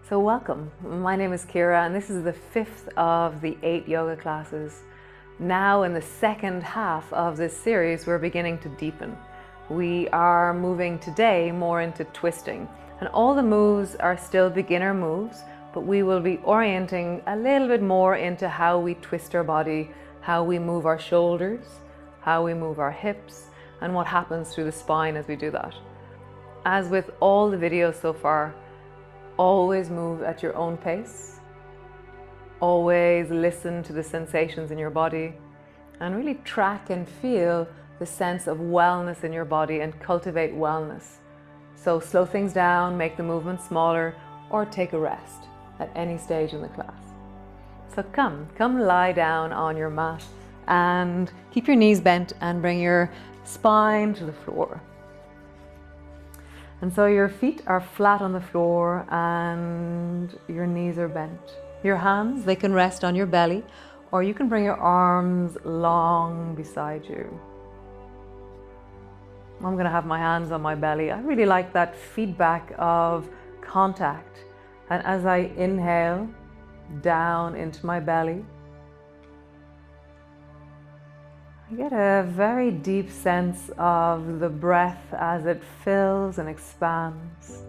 So welcome, my name is Kira and this is the 5th of the 8 yoga classes. Now in the second half of this series we're beginning to deepen. We are moving today more into twisting, and all the moves are still beginner moves, but we will be orienting a little bit more into how we twist our body, how we move our shoulders, how we move our hips, and what happens through the spine as we do that. As with all the videos so far, always move at your own pace. Always listen to the sensations in your body and really track and feel the sense of wellness in your body and cultivate wellness. So slow things down, make the movement smaller, or take a rest at any stage in the class. So come lie down on your mat and keep your knees bent and bring your spine to the floor. And so your feet are flat on the floor and your knees are bent. Your hands, they can rest on your belly, or you can bring your arms long beside you. I'm going to have my hands on my belly. I really like that feedback of contact. And as I inhale down into my belly, I get a very deep sense of the breath as it fills and expands.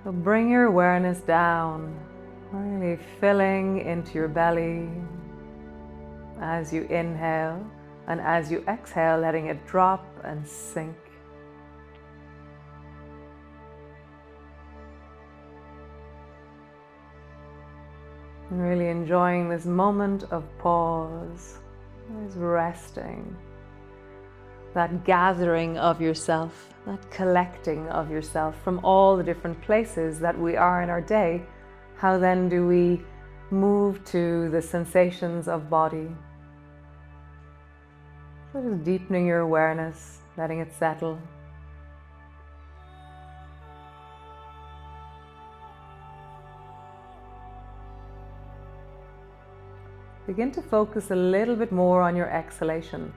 So bring your awareness down, really filling into your belly as you inhale, and as you exhale, letting it drop and sink. And really enjoying this moment of pause, always resting, that gathering of yourself, that collecting of yourself from all the different places that we are in our day. How then do we move to the sensations of body? So just deepening your awareness, letting it settle. Begin to focus a little bit more on your exhalation,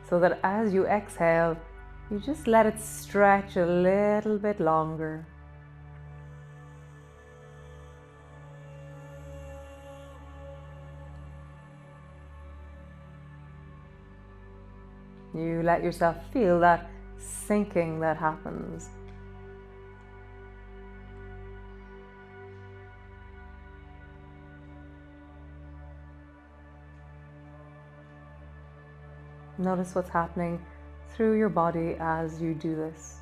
so that as you exhale, you just let it stretch a little bit longer. You let yourself feel that sinking that happens. Notice what's happening through your body as you do this.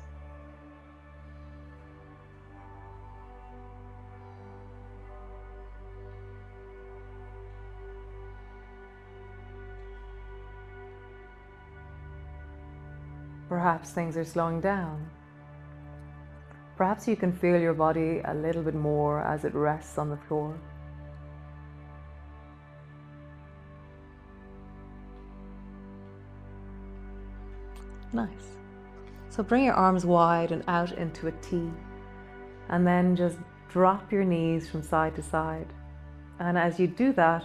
Perhaps things are slowing down. Perhaps you can feel your body a little bit more as it rests on the floor. Nice. So bring your arms wide and out into a T, and then just drop your knees from side to side. And as you do that,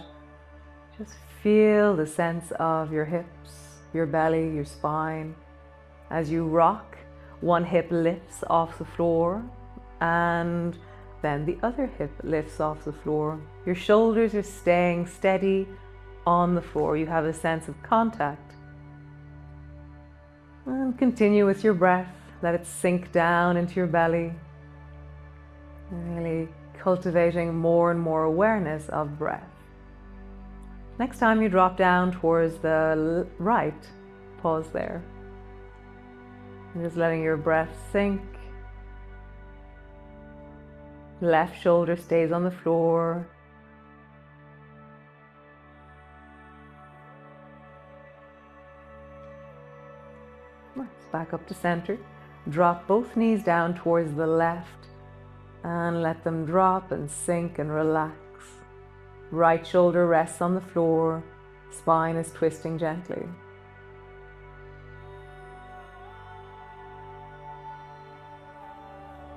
just feel the sense of your hips, your belly, your spine. As you rock, one hip lifts off the floor and then the other hip lifts off the floor. Your shoulders are staying steady on the floor. You have a sense of contact. And continue with your breath. Let it sink down into your belly. Really cultivating more and more awareness of breath. Next time you drop down towards the right, pause there. And just letting your breath sink. Left shoulder stays on the floor. Back up to center. Drop both knees down towards the left and let them drop and sink and relax. Right shoulder rests on the floor. Spine is twisting gently.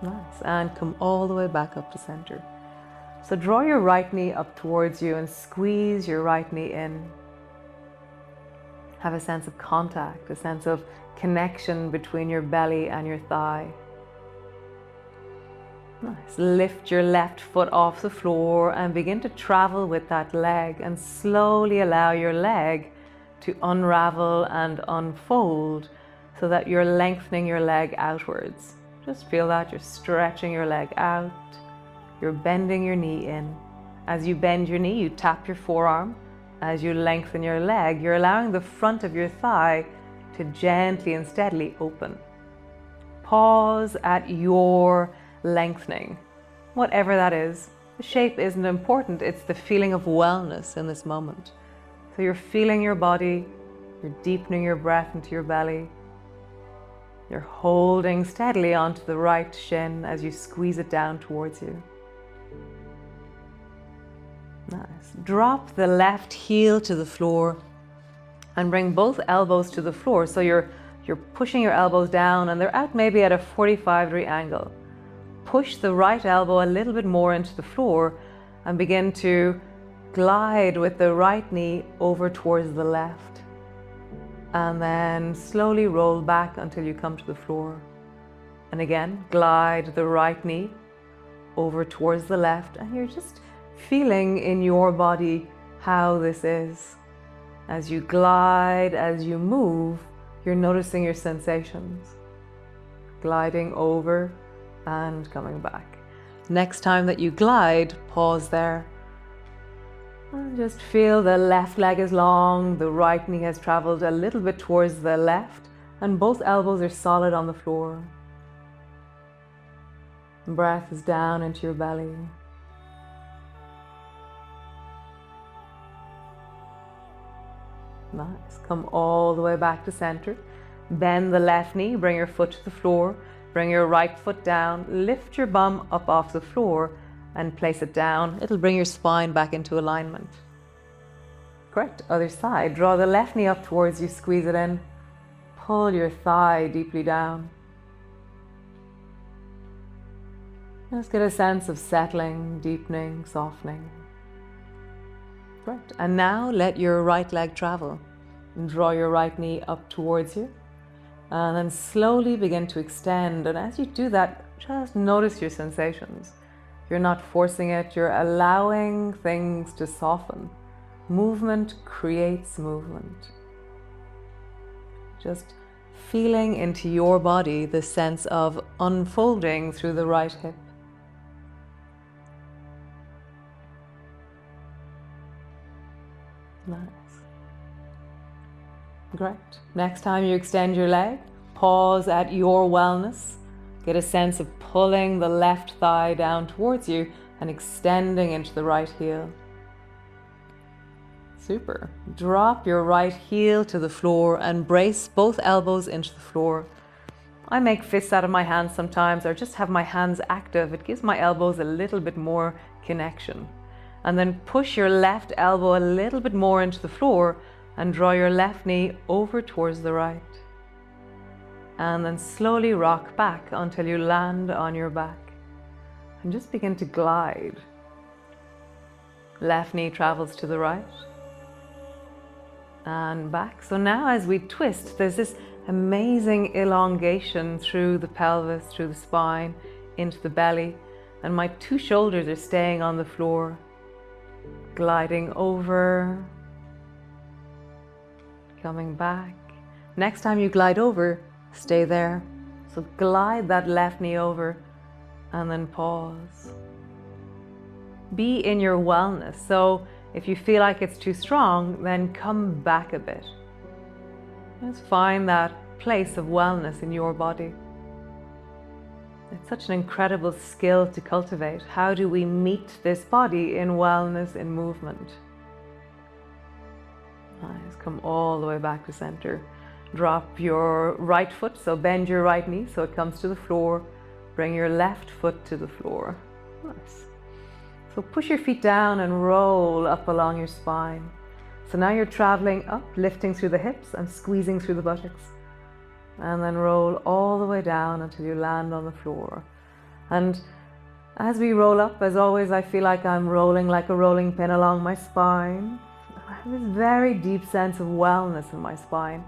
Nice. And come all the way back up to center. So draw your right knee up towards you and squeeze your right knee in. Have a sense of contact, a sense of connection between your belly and your thigh. Nice. Lift your left foot off the floor and begin to travel with that leg, and slowly allow your leg to unravel and unfold so that you're lengthening your leg outwards. Just feel that you're stretching your leg out, you're bending your knee in. As you bend your knee, you tap your forearm. As you lengthen your leg, you're allowing the front of your thigh to gently and steadily open. Pause at your lengthening, whatever that is. The shape isn't important, it's the feeling of wellness in this moment. So you're feeling your body, you're deepening your breath into your belly. You're holding steadily onto the right shin as you squeeze it down towards you. Nice. Drop the left heel to the floor and bring both elbows to the floor. So you're pushing your elbows down and they're out maybe at a 45-degree angle. Push the right elbow a little bit more into the floor and begin to glide with the right knee over towards the left. And then slowly roll back until you come to the floor. And again, glide the right knee over towards the left, and you're just feeling in your body how this is. As you glide, as you move, you're noticing your sensations. Gliding over and coming back. Next time that you glide, pause there. And just feel the left leg is long, the right knee has traveled a little bit towards the left, and both elbows are solid on the floor. Breath is down into your belly. Nice. Come all the way back to center. Bend the left knee, bring your foot to the floor, bring your right foot down, lift your bum up off the floor and place it down. It'll bring your spine back into alignment. Correct. Other side. Draw the left knee up towards you, squeeze it in. Pull your thigh deeply down. Just get a sense of settling, deepening, softening. Correct. And now let your right leg travel. And draw your right knee up towards you. And then slowly begin to extend. And as you do that, just notice your sensations. You're not forcing it, you're allowing things to soften. Movement creates movement. Just feeling into your body the sense of unfolding through the right hip. Nice. Great. Next time you extend your leg, pause at your wellness. Get a sense of pulling the left thigh down towards you and extending into the right heel. Super. Drop your right heel to the floor and brace both elbows into the floor. I make fists out of my hands sometimes, or just have my hands active. It gives my elbows a little bit more connection. And then push your left elbow a little bit more into the floor and draw your left knee over towards the right. And then slowly rock back until you land on your back. And just begin to glide. Left knee travels to the right. And back. So now as we twist, there's this amazing elongation through the pelvis, through the spine, into the belly. And my two shoulders are staying on the floor. Gliding over. Coming back. Next time you glide over, stay there. So glide that left knee over and then pause. Be in your wellness. So if you feel like it's too strong, then come back a bit. Just find that place of wellness in your body. It's such an incredible skill to cultivate. How do we meet this body in wellness, in movement? Nice. Come all the way back to center. Drop your right foot, so bend your right knee so it comes to the floor. Bring your left foot to the floor. Nice. So push your feet down and roll up along your spine. So now you're traveling up, lifting through the hips and squeezing through the buttocks. And then roll all the way down until you land on the floor. And as we roll up, as always, I feel like I'm rolling like a rolling pin along my spine. I have this very deep sense of wellness in my spine,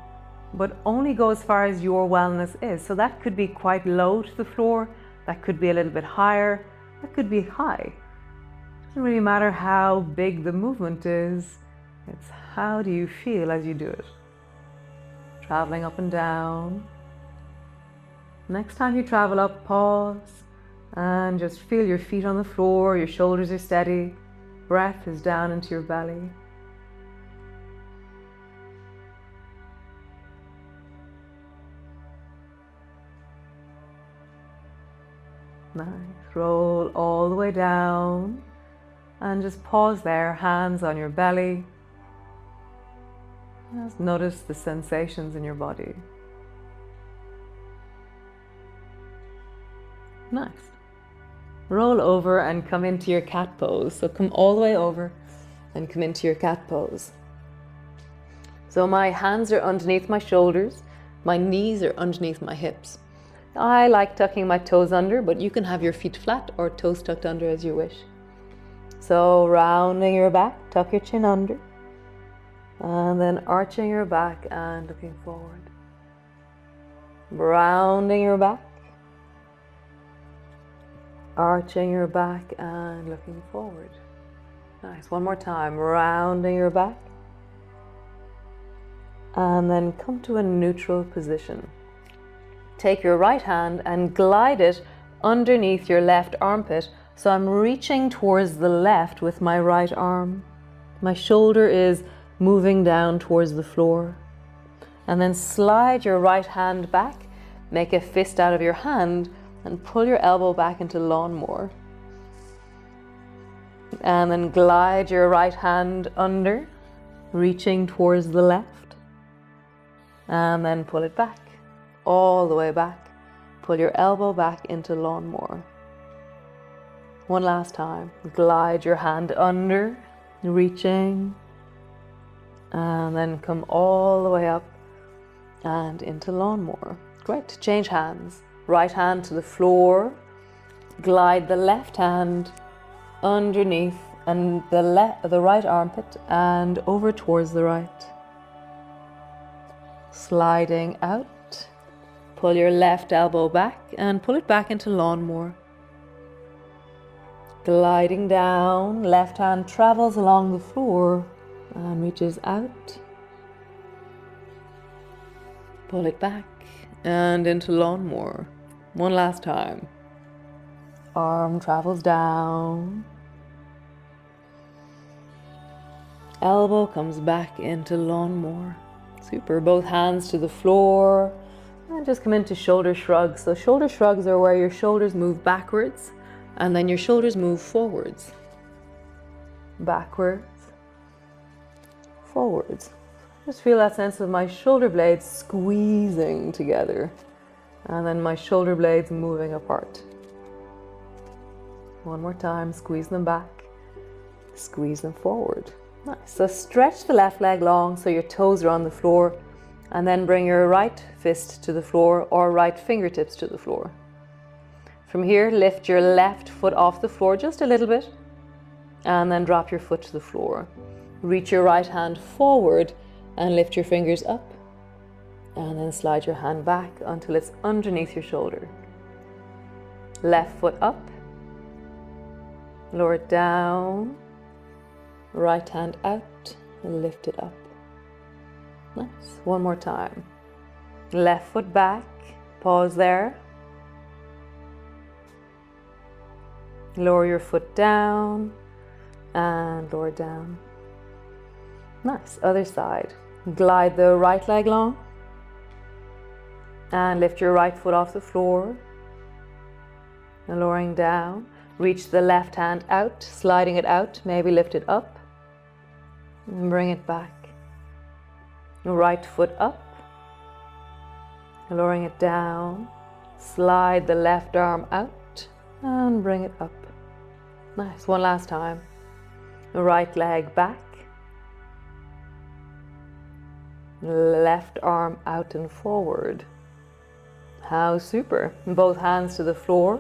but only go as far as your wellness is. So that could be quite low to the floor, that could be a little bit higher, that could be high. It doesn't really matter how big the movement is, it's how do you feel as you do it. Traveling up and down. Next time you travel up, pause and just feel your feet on the floor, your shoulders are steady, breath is down into your belly. Nice. Roll all the way down and just pause there, hands on your belly. Just notice the sensations in your body. Nice. Roll over and come into your cat pose. So come all the way over and come into your cat pose. So my hands are underneath my shoulders, my knees are underneath my hips. I like tucking my toes under, but you can have your feet flat or toes tucked under as you wish. So rounding your back, tuck your chin under, and then arching your back and looking forward. Rounding your back, arching your back and looking forward. Nice. One more time. Rounding your back, and then come to a neutral position. Take your right hand and glide it underneath your left armpit. So I'm reaching towards the left with my right arm. My shoulder is moving down towards the floor. And then slide your right hand back, make a fist out of your hand and pull your elbow back into lawnmower. And then glide your right hand under, reaching towards the left. And then pull it back. All the way back. Pull your elbow back into lawnmower. One last time. Glide your hand under, reaching, and then come all the way up and into lawnmower. Great. Change hands. Right hand to the floor. Glide the left hand underneath and the right armpit and over towards the right. Sliding out. Pull your left elbow back and pull it back into lawnmower. Gliding down, left hand travels along the floor and reaches out. Pull it back and into lawnmower. One last time. Arm travels down. Elbow comes back into lawnmower. Super. Both hands to the floor. And just come into shoulder shrugs. So shoulder shrugs are where your shoulders move backwards and then your shoulders move forwards. Backwards, forwards. Just feel that sense of my shoulder blades squeezing together and then my shoulder blades moving apart. One more time, squeeze them back, squeeze them forward. Nice. So stretch the left leg long so your toes are on the floor. And then bring your right fist to the floor or right fingertips to the floor. From here, lift your left foot off the floor just a little bit and then drop your foot to the floor. Reach your right hand forward and lift your fingers up and then slide your hand back until it's underneath your shoulder. Left foot up, lower it down, right hand out and lift it up. Nice. One more time. Left foot back, pause there. Lower your foot down and lower down. Nice. Other side. Glide the right leg long and lift your right foot off the floor and lowering down. Reach the left hand out, sliding it out, maybe lift it up and bring it back. Right foot up, lowering it down, slide the left arm out and bring it up. Nice. One last time. Right leg back, left arm out and forward. How super. Both hands to the floor.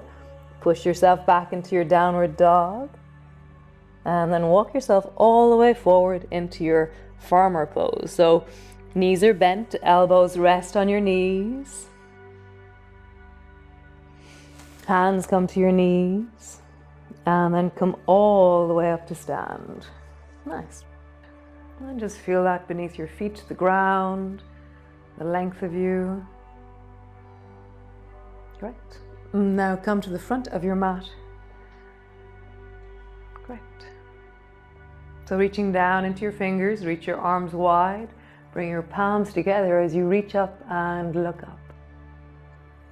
Push yourself back into your downward dog. And then walk yourself all the way forward into your farmer pose. So knees are bent, elbows rest on your knees. Hands come to your knees. And then come all the way up to stand. Nice. And just feel that beneath your feet to the ground, the length of you. Great. Now come to the front of your mat. Great. So reaching down into your fingers, reach your arms wide, bring your palms together as you reach up and look up.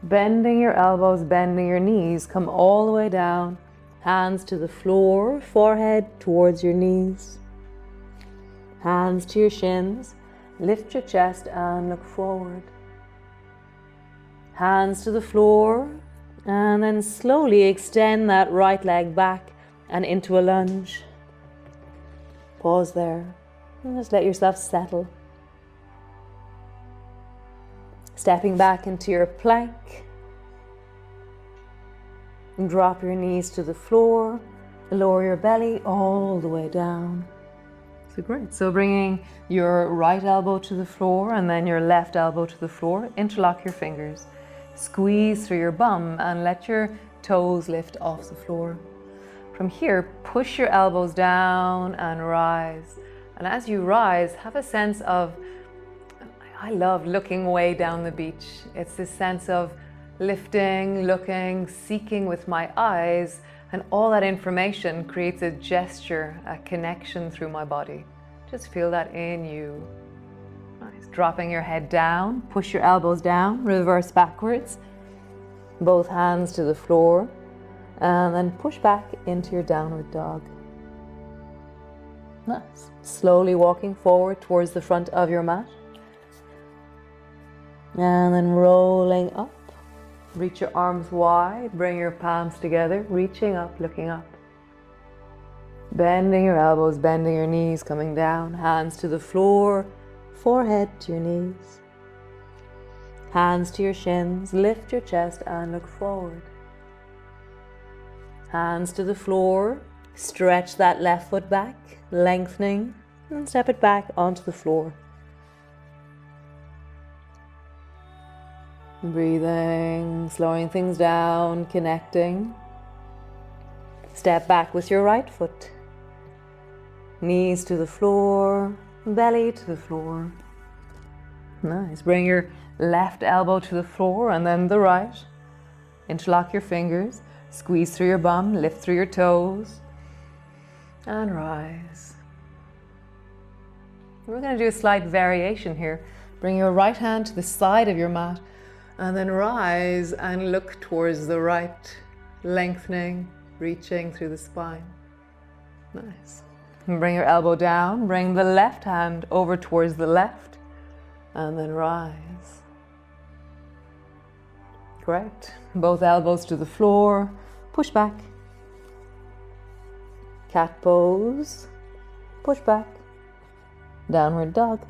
Bending your elbows, bending your knees, come all the way down, hands to the floor, forehead towards your knees. Hands to your shins, lift your chest and look forward. Hands to the floor, and then slowly extend that right leg back and into a lunge. Pause there and just let yourself settle. Stepping back into your plank. Drop your knees to the floor, lower your belly all the way down. So great. So bringing your right elbow to the floor and then your left elbow to the floor, interlock your fingers. Squeeze through your bum and let your toes lift off the floor. From here, push your elbows down and rise. And as you rise, have a sense of, I love looking way down the beach. It's this sense of lifting, looking, seeking with my eyes, and all that information creates a gesture, a connection through my body. Just feel that in you. Nice. Dropping your head down, push your elbows down, reverse backwards, both hands to the floor, and then push back into your downward dog. Nice. Slowly walking forward towards the front of your mat, and then rolling up. Reach your arms wide, bring your palms together, reaching up, looking up. Bending your elbows, bending your knees, coming down, hands to the floor, forehead to your knees. Hands to your shins, lift your chest and look forward. Hands to the floor, stretch that left foot back, lengthening, and step it back onto the floor. Breathing, slowing things down, connecting. Step back with your right foot. Knees to the floor, belly to the floor. Nice. Bring your left elbow to the floor and then the right. Interlock your fingers. Squeeze through your bum, lift through your toes. And rise. We're going to do a slight variation here. Bring your right hand to the side of your mat. And then rise and look towards the right, lengthening, reaching through the spine. Nice. And bring your elbow down, bring the left hand over towards the left, and then rise. Great. Both elbows to the floor, push back. Cat pose, push back. Downward dog.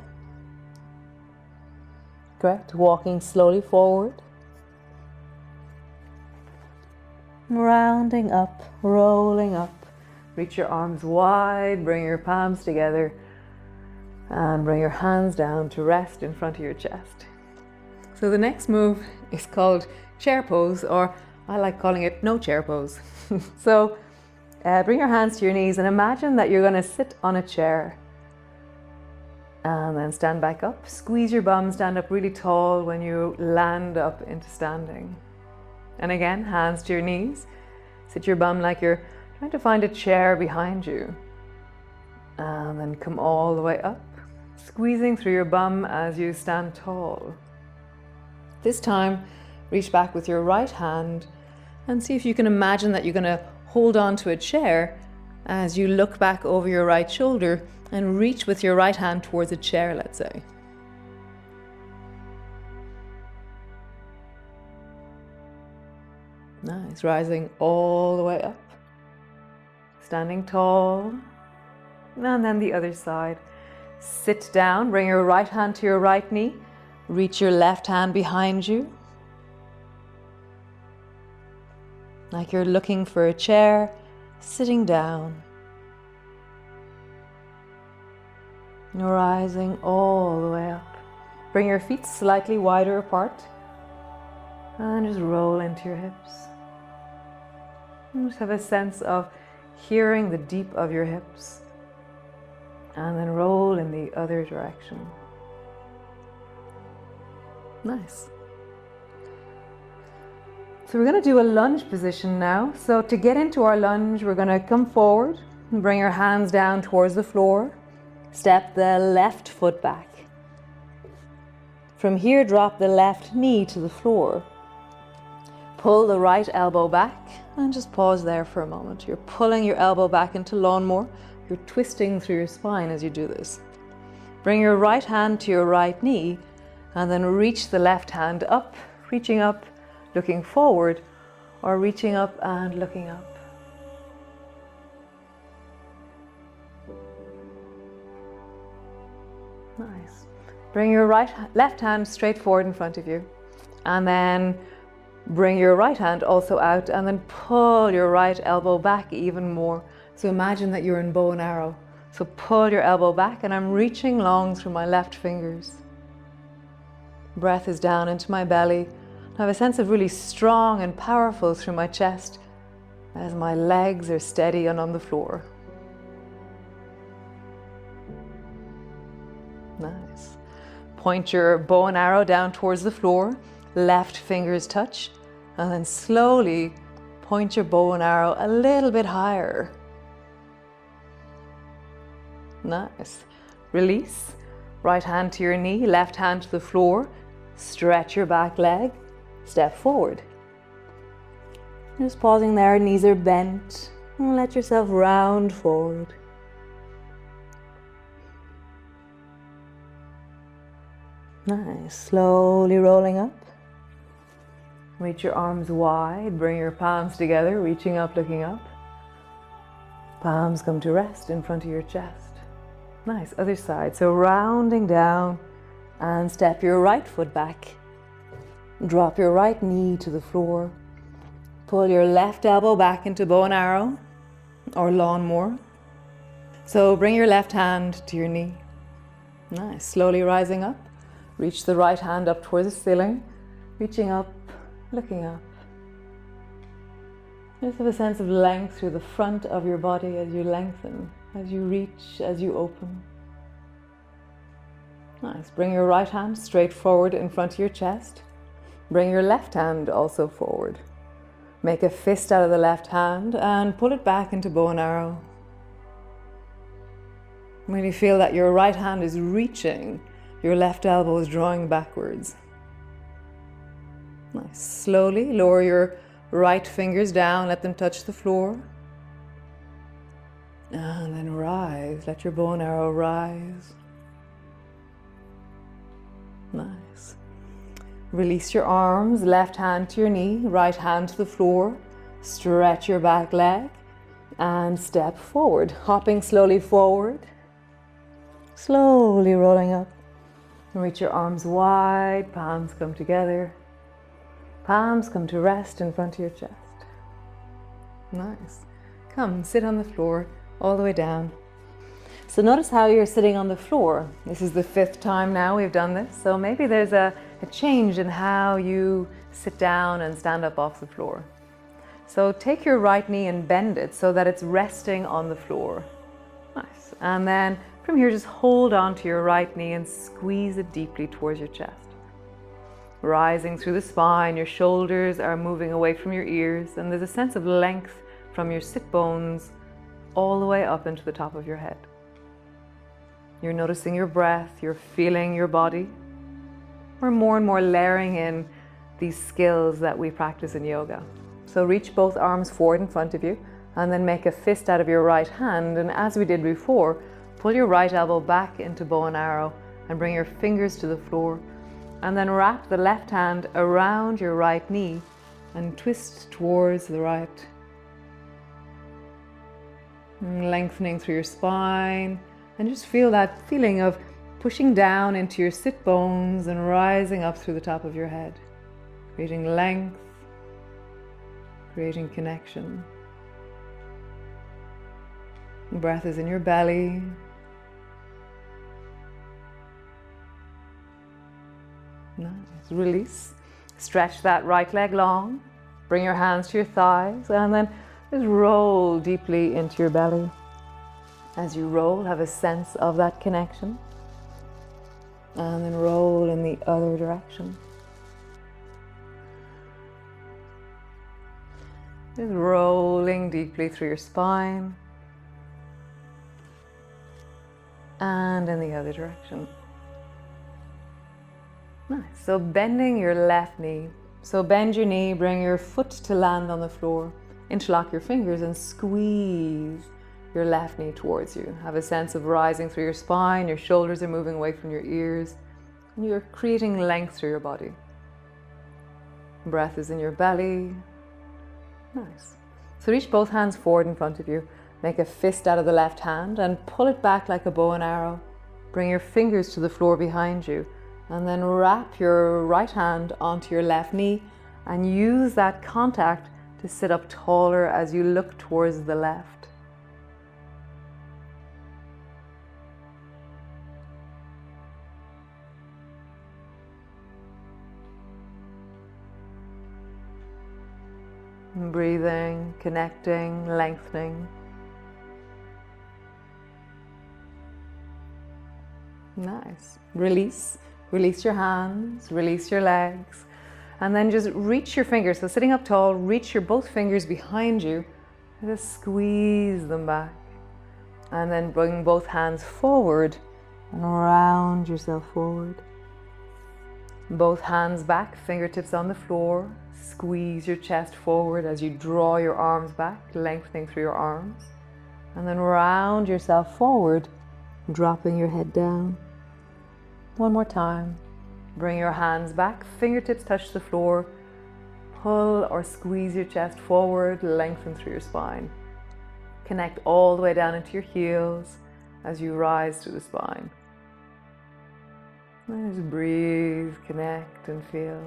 Correct. Walking slowly forward. Rounding up, rolling up. Reach your arms wide, bring your palms together, and bring your hands down to rest in front of your chest. So the next move is called chair pose, or I like calling it no chair pose. So bring your hands to your knees and imagine that you're going to sit on a chair. And then stand back up, squeeze your bum, stand up really tall when you land up into standing. And again, hands to your knees. Sit your bum like you're trying to find a chair behind you. And then come all the way up, squeezing through your bum as you stand tall. This time, reach back with your right hand and see if you can imagine that you're going to hold on to a chair as you look back over your right shoulder and reach with your right hand towards a chair, let's say. Nice. Rising all the way up. Standing tall. And then the other side. Sit down. Bring your right hand to your right knee. Reach your left hand behind you. Like you're looking for a chair. Sitting down. rising all the way up. Bring your feet slightly wider apart and just roll into your hips. And just have a sense of hearing the deep of your hips, and then roll in the other direction. Nice. So we're going to do a lunge position now. So to get into our lunge, we're going to come forward and bring your hands down towards the floor. Step the left foot back. From here, drop the left knee to the floor. Pull the right elbow back and just pause there for a moment. You're pulling your elbow back into lawnmower. You're twisting through your spine as you do this. Bring your right hand to your right knee and then reach the left hand up, reaching up, looking forward, or reaching up and looking up. Nice. Bring your left hand straight forward in front of you, and then bring your right hand also out, and then pull your right elbow back even more. So imagine that you're in bow and arrow. So pull your elbow back, and I'm reaching long through my left fingers. Breath is down into my belly. I have a sense of really strong and powerful through my chest as my legs are steady and on the floor. Nice. Point your bow and arrow down towards the floor. Left fingers touch, and then slowly point your bow and arrow a little bit higher. Nice. Release. Right hand to your knee, left hand to the floor. Stretch your back leg. Step forward. Just pausing there, knees are bent. And let yourself round forward. Nice. Slowly rolling up. Reach your arms wide. Bring your palms together, reaching up, looking up. Palms come to rest in front of your chest. Nice. Other side. So rounding down and step your right foot back. Drop your right knee to the floor. Pull your left elbow back into bow and arrow or lawnmower. So bring your left hand to your knee. Nice. Slowly rising up. Reach the right hand up towards the ceiling. Reaching up, looking up. Just have a sense of length through the front of your body as you lengthen, as you reach, as you open. Nice. Bring your right hand straight forward in front of your chest. Bring your left hand also forward. Make a fist out of the left hand and pull it back into bow and arrow. Really feel that your right hand is reaching, your left elbow is drawing backwards. Nice. Slowly lower your right fingers down, let them touch the floor. And then rise, let your bow and arrow rise. Nice. Release your arms, left hand to your knee, right hand to the floor. Stretch your back leg and step forward, hopping slowly forward. Slowly rolling up. Reach your arms wide, palms come together. Palms come to rest in front of your chest. Nice. Come, sit on the floor all the way down. So notice how you're sitting on the floor. This is the 5th time now we've done this, so maybe there's a change in how you sit down and stand up off the floor. So take your right knee and bend it so that it's resting on the floor. Nice. And then from here, just hold on to your right knee and squeeze it deeply towards your chest. Rising through the spine, your shoulders are moving away from your ears, and there's a sense of length from your sit bones all the way up into the top of your head. You're noticing your breath, you're feeling your body. We're more and more layering in these skills that we practice in yoga. So reach both arms forward in front of you and then make a fist out of your right hand. And as we did before, pull your right elbow back into bow and arrow and bring your fingers to the floor. And then wrap the left hand around your right knee and twist towards the right. And lengthening through your spine. And just feel that feeling of pushing down into your sit bones and rising up through the top of your head. Creating length, creating connection. Breath is in your belly. Nice. Release. Stretch that right leg long. Bring your hands to your thighs and then just roll deeply into your belly. As you roll, have a sense of that connection. And then roll in the other direction. Just rolling deeply through your spine. And in the other direction. Nice. So bending your left knee. So bend your knee, bring your foot to land on the floor. Interlock your fingers and squeeze your left knee towards you. Have a sense of rising through your spine. Your shoulders are moving away from your ears. And you're creating length through your body. Breath is in your belly. Nice. So reach both hands forward in front of you. Make a fist out of the left hand and pull it back like a bow and arrow. Bring your fingers to the floor behind you and then wrap your right hand onto your left knee and use that contact to sit up taller as you look towards the left. Breathing, connecting, lengthening. Nice. Release. Release your hands, release your legs, and then just reach your fingers. So sitting up tall, reach your both fingers behind you and just squeeze them back. And then bring both hands forward and round yourself forward. Both hands back, fingertips on the floor. Squeeze your chest forward as you draw your arms back, lengthening through your arms. And then round yourself forward, dropping your head down. One more time. Bring your hands back, fingertips touch the floor. Pull or squeeze your chest forward, lengthen through your spine. Connect all the way down into your heels as you rise through the spine. And just breathe, connect and feel.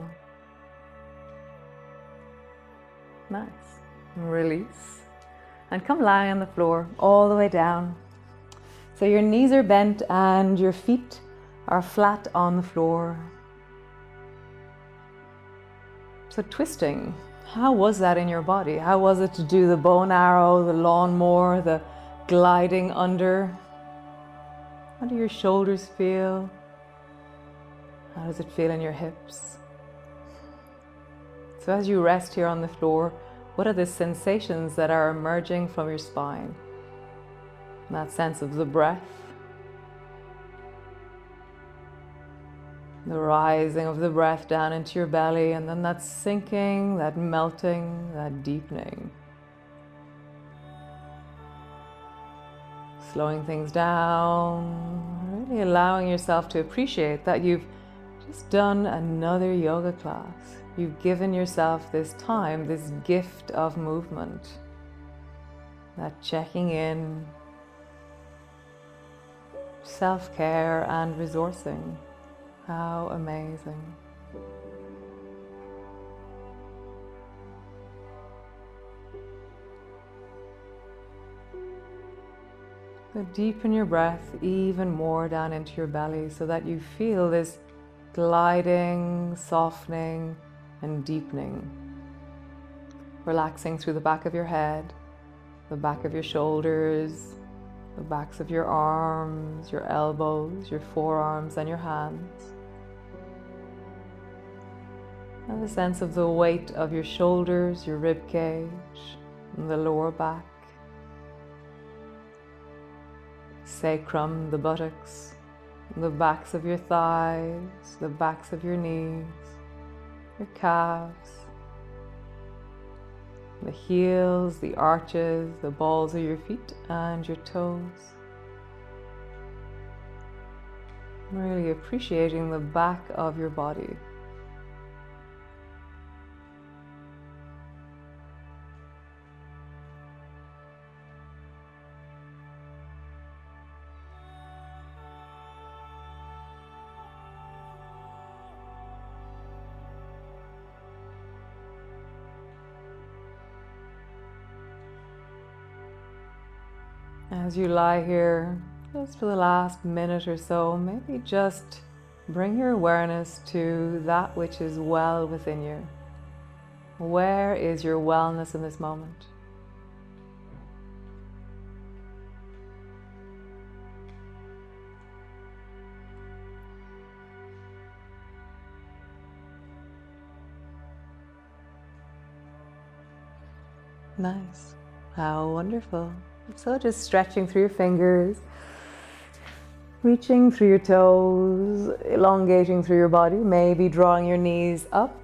Nice. Release. And come lie on the floor all the way down. So your knees are bent and your feet are flat on the floor. So twisting, how was that in your body? How was it to do the bow and arrow, the lawnmower, the gliding under? How do your shoulders feel? How does it feel in your hips? So as you rest here on the floor, what are the sensations that are emerging from your spine? That sense of the breath, the rising of the breath down into your belly, and then that sinking, that melting, that deepening. Slowing things down, really allowing yourself to appreciate that you've just done another yoga class. You've given yourself this time, this gift of movement, that checking in, self-care and resourcing. How amazing. So deepen your breath even more down into your belly so that you feel this gliding, softening, and deepening. Relaxing through the back of your head, the back of your shoulders, the backs of your arms, your elbows, your forearms, and your hands. Have a sense of the weight of your shoulders, your rib cage, and the lower back. Sacrum, the buttocks, the backs of your thighs, the backs of your knees, your calves, the heels, the arches, the balls of your feet, and your toes. Really appreciating the back of your body. As you lie here, just for the last minute or so, maybe just Bring your awareness to that which is well within you. Where is your wellness in this moment? Nice. How wonderful. So just stretching through your fingers, reaching through your toes, elongating through your body, maybe drawing your knees up,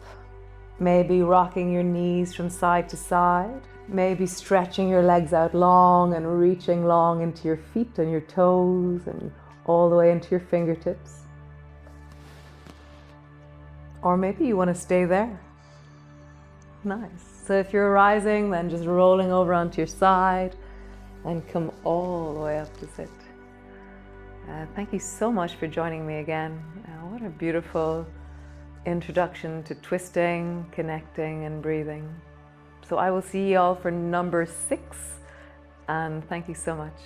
maybe rocking your knees from side to side, maybe stretching your legs out long and reaching long into your feet and your toes and all the way into your fingertips. Or maybe you want to stay there. Nice. So if you're rising, then just rolling over onto your side and come all the way up to sit. Thank you so much for joining me again. What a beautiful introduction to twisting, connecting, and breathing. So I will see you all for number 6, and thank you so much.